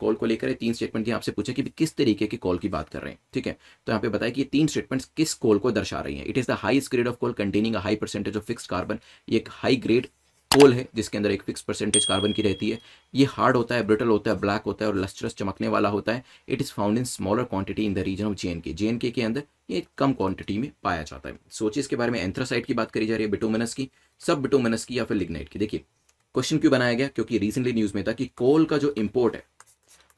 Call को लेकर 3 statement दिए, आपसे पूछा कि किस तरीके की कॉल की बात कर रहे हैं, ठीक है। तो यहाँ पे बताया कि ये 3 स्टेटमेंट्स किस कॉल को दर्शा रही हैं। It is the highest grade of call containing a high percentage of fix carbon. ये एक हाई ग्रेड कोल है जिसके अंदर एक फिक्स परसेंटेज कार्बन की रहती है। ये हार्ड होता है, ब्रिटल होता है, ब्लैक होता है और लस्ट्रस चमकने वाला होता है। It is found in smaller quantity in the region of J K अंदर ये कम क्वांटिटी में पाया जाता है। सोचिए इसके बारे में, एंथ्रासाइट की बात करी जा रही है, बिटुमिनस की, सब बिटुमिनस की या फिर लिग्नाइट की। देखिए क्वेश्चन क्यों बनाया गया, क्योंकि रिसेंटली न्यूज में था कि कोल का जो इंपोर्ट है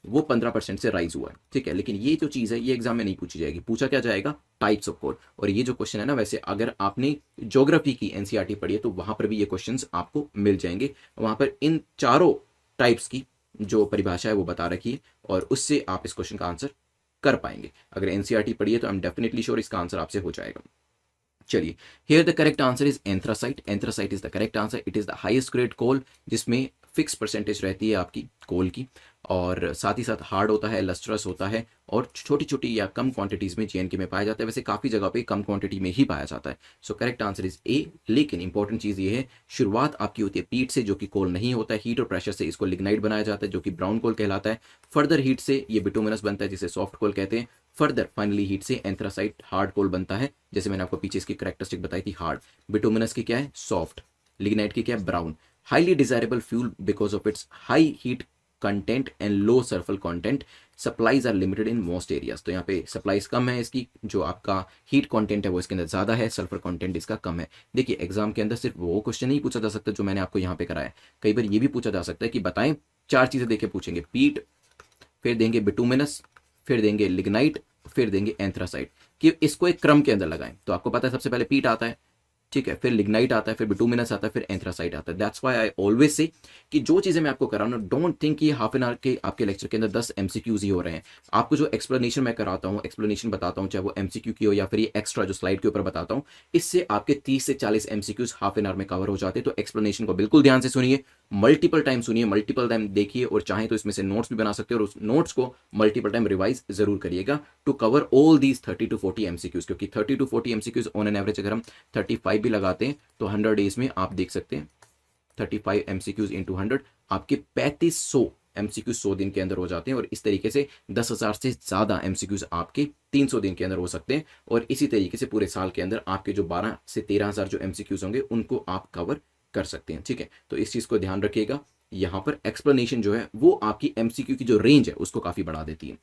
वो 15% से राइज हुआ है, ठीक है। लेकिन ये जो चीज़ है ये एग्जाम में नहीं पूछी जाएगी, पूछा क्या जाएगा, टाइप्स ऑफ कोल। और ये जो क्वेश्चन है ना, वैसे अगर आपने ज्योग्राफी की एनसीईआरटी पढ़ी है तो वहां पर भी ये क्वेश्चंस आपको मिल जाएंगे। वहां पर इन चारों टाइप्स की जो परिभाषा है वो बता रखी है और उससे आप इस क्वेश्चन का आंसर कर पाएंगे। अगर एनसीईआरटी पढ़ी है तो आई एम डेफिनेटली श्योर इसका आंसर आपसे हो जाएगा। चलिए, here the correct answer is anthracite. Anthracite is the correct answer. It is the highest grade coal जिसमें फिक्स परसेंटेज रहती है आपकी कोल की, और साथ ही साथ हार्ड होता है, लस्ट्रस होता है और छोटी छोटी या कम क्वांटिटीज में जे में पाया जाता है। वैसे काफ़ी जगह पे कम क्वांटिटी में ही पाया जाता है। So correct answer is a. लेकिन इंपॉर्टेंट चीज़ ये है, शुरुआत आपकी होती है पीट से जो कि कोल नहीं होता है। हीट और प्रेशर से इसको लिग्नाइट बनाया जाता है जो कि ब्राउन कोल कहलाता है। फर्दर हीट से ये बिटुमिनस बनता है जिसे सॉफ्ट कोल कहते हैं। फर्दर फाइनली हीट से एंथ्रासाइट हार्ड कोल बनता है। जैसे मैंने आपको पीछे इसकी करेक्टरिस्टिक बताई थी, हार्ड। बिटुमिनस की क्या है, सॉफ्ट। लिग्नाइट की क्या है, brown. Highly desirable fuel because of its high heat content and low sulphur content. Supplies are limited in most areas. तो यहाँ पे सप्लाईज कम है इसकी, जो आपका हीट कंटेंट है वो इसके अंदर ज़्यादा है, सल्फर कंटेंट इसका कम है। देखिए एग्जाम के अंदर सिर्फ वो क्वेश्चन नहीं पूछा जा सकता जो मैंने आपको यहाँ पे कराया, कई बार ये भी पूछा जा सकता है कि बताएं, 4 चीज़ें देके पूछेंगे, पीट, फिर देंगे बिटुमिनस, फिर देंगे लिग्नाइट, फिर देंगे एंथ्रासाइट, कि इसको एक क्रम के अंदर लगाएं। तो आपको पता है सबसे पहले पीट आता है, ठीक है, फिर लिग्नाइट आता है, फिर बिटुमिनस आता है, फिर एंथ्रासाइट आता है। That's why I always say कि जो चीजें मैं आपको करा रहा हूं, डोंट थिंक कि हाफ एन आवर के आपके लेक्चर के अंदर 10 एमसीक्यूज ही हो रहे हैं। आपको जो एक्सप्लेनेशन मैं कराता हूं, एक्सप्लेनेशन बताता हूं, चाहे वो एमसीक्यू की हो या फिर ये एक्स्ट्रा जो स्लाइड के ऊपर बताता हूं, इससे आपके 30 से 40 एमसीक्यूज हाफ एन आवर में कवर हो जाते हैं। तो एक्सप्लेनेशन को बिल्कुल ध्यान से सुनिए, मल्टीपल टाइम सुनिए, मल्टीपल टाइम देखिए, और चाहे तो इसमें से नोट्स भी बना सकते हो और उस नोट्स को मल्टीपल टाइम रिवाइज जरूर करिएगा to cover all these 30 to 40 MCQs. क्योंकि 30 to 40 MCQs on an average अगर हम 35 भी लगाते हैं तो 100 डेज में आप देख सकते हैं 35 एमसीक्यूज इंटू 100 आपके 3500 एमसीक्यूज 100 दिन के अंदर हो जाते हैं। और इस तरीके से 10,000 से ज़्यादा एमसीक्यूज आपके 300 दिन के अंदर हो सकते हैं। और इसी तरीके से पूरे साल के अंदर आपके जो 12 से 13,000 जो एमसीक्यूज होंगे उनको आप कवर कर सकते हैं, ठीक है। तो इस चीज़ को ध्यान रखिएगा, यहाँ पर एक्सप्लेनेशन जो है वो आपकी एमसीक्यू की जो रेंज है उसको काफ़ी बढ़ा देती है।